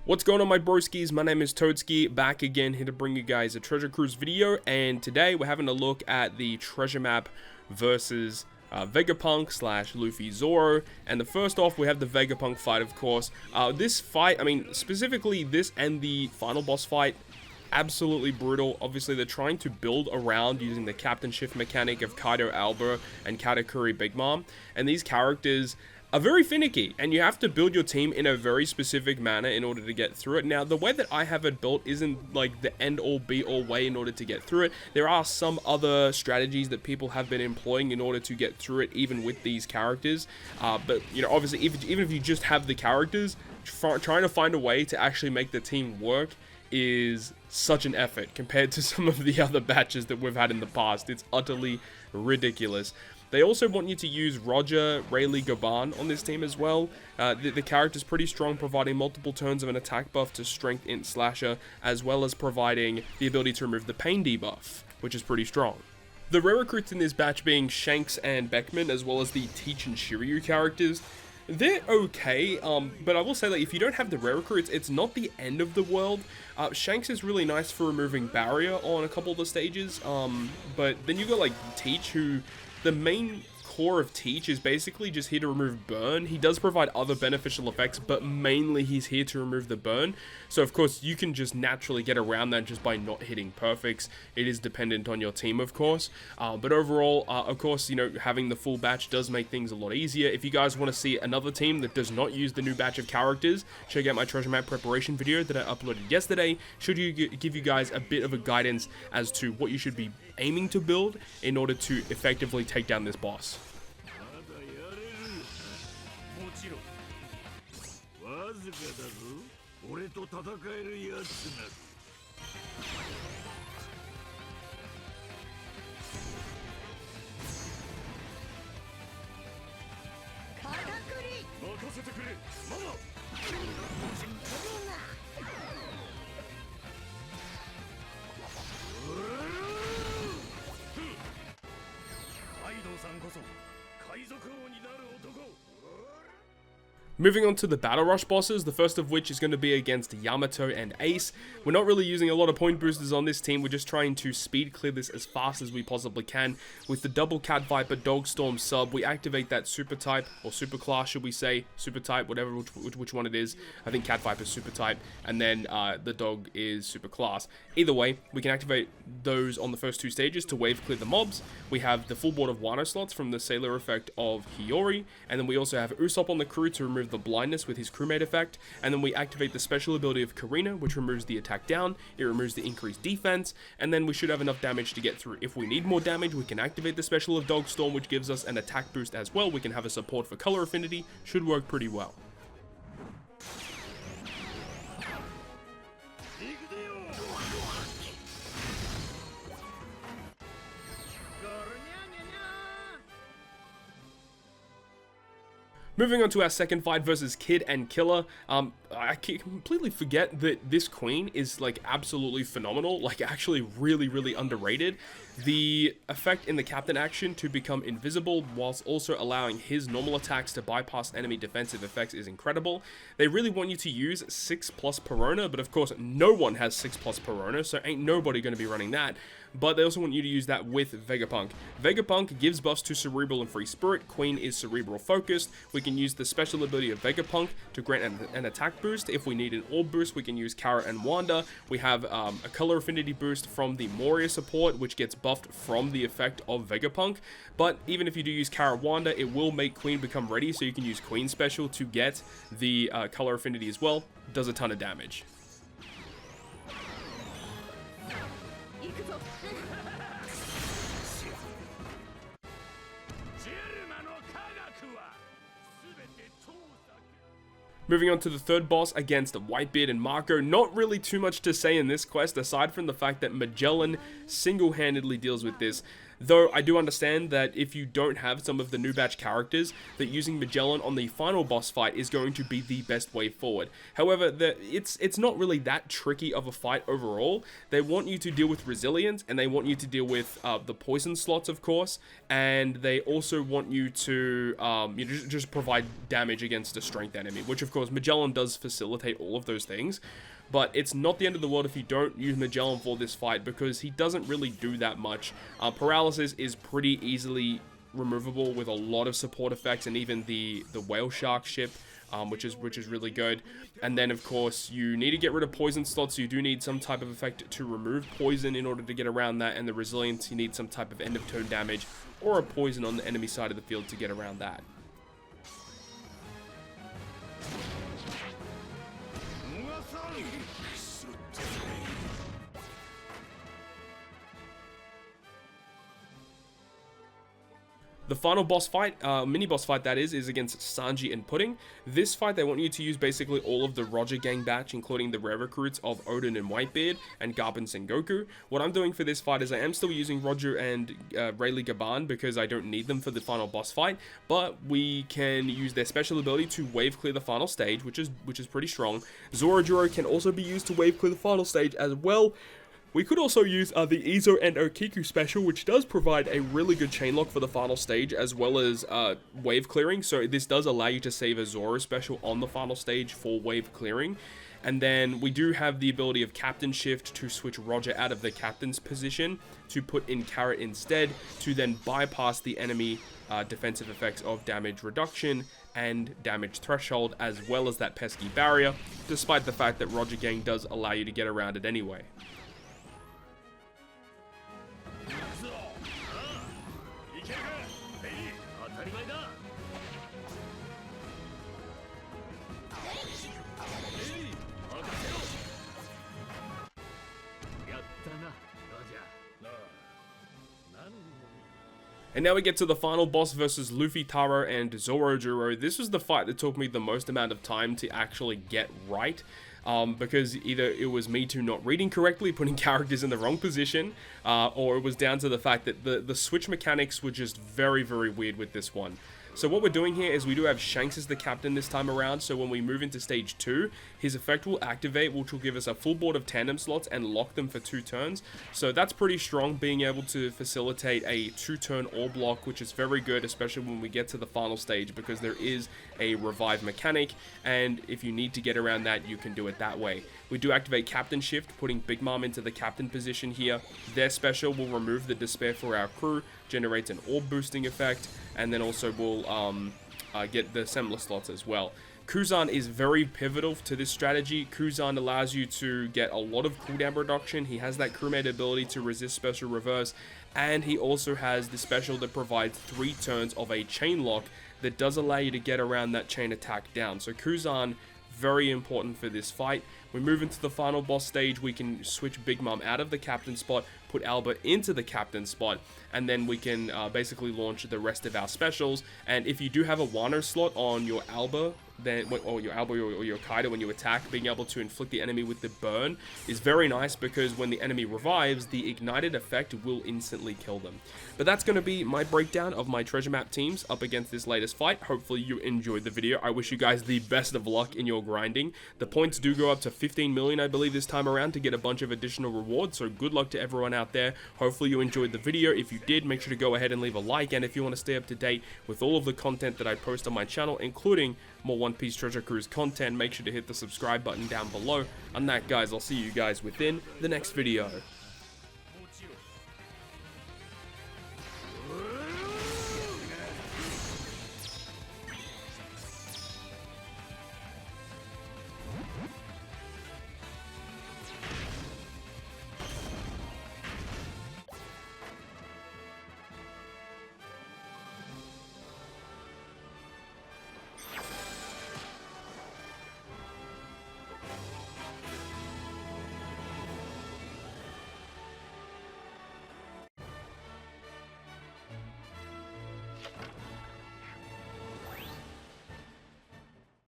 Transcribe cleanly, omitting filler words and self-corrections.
What's going on, my broskiis? My name is Toadski, back again here to bring you guys a treasure cruise video, and today we're having a look at the treasure map versus Vegapunk / Luffy Zoro. And the first off, we have the Vegapunk fight, of course. This fight, I mean, specifically this and the final boss fight, absolutely brutal. Obviously, they're trying to build around using the captain shift mechanic of Kaido Alba and Katakuri Big Mom, and these characters are very finicky, and you have to build your team in a very specific manner in order to get through it. Now, the way that I have it built isn't like the end-all be-all way in order to get through it. There are some other strategies that people have been employing in order to get through it, even with these characters. But, you know, obviously, even if you just have the characters, trying to find a way to actually make the team work is such an effort compared to some of the other batches that we've had in the past. It's utterly ridiculous. They also want you to use Roger, Rayleigh, Gaban on this team as well. The character's pretty strong, providing multiple turns of an attack buff to Strength, Int, Slasher, as well as providing the ability to remove the Pain debuff, which is pretty strong. The rare recruits in this batch being Shanks and Beckman, as well as the Teach and Shiryu characters. They're okay, but I will say that if you don't have the rare recruits, it's not the end of the world. Shanks is really nice for removing barrier on a couple of the stages, but then you've got like Teach, who the main core of Teach is basically just here to remove burn. He does provide other beneficial effects, but mainly he's here to remove the burn. So of course you can just naturally get around that just by not hitting perfects. It is dependent on your team, of course, but overall, of course, you know, having the full batch does make things a lot easier. If you guys want to see another team that does not use the new batch of characters, check out my treasure map preparation video that I uploaded yesterday. Should give you guys a bit of a guidance as to what you should be aiming to build in order to effectively take down this boss. Moving on to the Battle Rush bosses, the first of which is going to be against Yamato and Ace. We're not really using a lot of point boosters on this team, we're just trying to speed clear this as fast as we possibly can. With the double Cat Viper Dog Storm sub, we activate that super type, or super class should we say, super type, whatever, which one it is. I think Cat Viper is super type, and then the dog is super class. Either way, we can activate those on the first two stages to wave clear the mobs. We have the full board of Wano slots from the Sailor effect of Hiyori, and then we also have Usopp on the crew to remove the blindness with his crewmate effect, and then we activate the special ability of Karina, which removes the attack down, it removes the increased defense, and then we should have enough damage to get through. If we need more damage, we can activate the special of Dog Storm, which gives us an attack boost as well. We can have a support for color affinity, should work pretty well. Moving on to our second fight versus Kid and Killer. I completely forget that this queen is like absolutely phenomenal, like actually really underrated. The effect in the captain action to become invisible whilst also allowing his normal attacks to bypass enemy defensive effects is incredible. They really want you to use 6+ Perona, but of course no one has 6+ Perona, so ain't nobody going to be running that. But they also want you to use that with Vegapunk. Vegapunk gives buffs to Cerebral and Free Spirit. Queen is Cerebral focused. We can use the special ability of Vegapunk to grant an attack boost. If we need an orb boost, we can use Kara and Wanda. We have a color affinity boost from the Moria support, which gets buffed from the effect of Vegapunk. But even if you do use Kara Wanda, it will make Queen become ready, so you can use Queen special to get the color affinity as well. Does a ton of damage. Moving on to the third boss against Whitebeard and Marco. Not really too much to say in this quest, aside from the fact that Magellan single-handedly deals with this. Though I do understand that if you don't have some of the new batch characters, that using Magellan on the final boss fight is going to be the best way forward. However, it's not really that tricky of a fight overall. They want you to deal with resilience, and they want you to deal with the poison slots, of course, and they also want you to just provide damage against a strength enemy, which of course Magellan does facilitate all of those things. But it's not the end of the world if you don't use Magellan for this fight, because he doesn't really do that much. Paralysis is pretty easily removable with a lot of support effects, and even the whale shark ship, which is really good. And then of course you need to get rid of poison slots, so you do need some type of effect to remove poison in order to get around that, and the resilience, you need some type of end of turn damage or a poison on the enemy side of the field to get around that. The final boss fight, mini boss fight that is against Sanji and Pudding. This fight, they want you to use basically all of the Roger gang batch, including the rare recruits of Odin and Whitebeard, and Garp and Sengoku. What I'm doing for this fight is I am still using Roger and Rayleigh Gaban, because I don't need them for the final boss fight, but we can use their special ability to wave clear the final stage, which is pretty strong. Zorojuro can also be used to wave clear the final stage as well. We could also use the Izo and Okiku special, which does provide a really good chain lock for the final stage, as well as wave clearing. So this does allow you to save a Zoro special on the final stage for wave clearing. And then we do have the ability of Captain Shift to switch Roger out of the captain's position to put in Carrot instead, to then bypass the enemy defensive effects of damage reduction and damage threshold, as well as that pesky barrier, despite the fact that Roger Gang does allow you to get around it anyway. And now we get to the final boss versus Luffy, Taro, and Zorojuro. This was the fight that took me the most amount of time to actually get right. Because either it was me not reading correctly, putting characters in the wrong position, or it was down to the fact that the switch mechanics were just very, very weird with this one. So what we're doing here is we do have Shanks as the captain this time around, so when we move into stage 2, his effect will activate, which will give us a full board of tandem slots and lock them for 2 turns. So that's pretty strong, being able to facilitate a 2-turn all block, which is very good, especially when we get to the final stage, because there is a revive mechanic, and if you need to get around that, you can do it that way. We do activate Captain Shift, putting Big Mom into the captain position here. Their special will remove the despair for our crew, generates an orb boosting effect, and then also will get the assembler slots as well. Kuzan is very pivotal to this strategy. Kuzan allows you to get a lot of cooldown reduction. He has that crewmate ability to resist special reverse, and he also has the special that provides 3 turns of a chain lock that does allow you to get around that chain attack down. So Kuzan, very important for this fight. We move into the final boss stage. We can switch Big Mom out of the captain spot, put Alba into the captain spot, and then we can basically launch the rest of our specials. And if you do have a Wano slot on your Alba, then or your Kaido when you attack, being able to inflict the enemy with the burn is very nice, because when the enemy revives, the ignited effect will instantly kill them. But that's going to be my breakdown of my treasure map teams up against this latest fight. Hopefully you enjoyed the video. I wish you guys the best of luck in your grinding. The points do go up to 15 million, I believe, this time around to get a bunch of additional rewards, so good luck to everyone out there. Hopefully you enjoyed the video. If you did, make sure to go ahead and leave a like, and if you want to stay up to date with all of the content that I post on my channel, including more One Piece Treasure Cruise content, make sure to hit the subscribe button down below. On that, guys, I'll see you guys within the next video.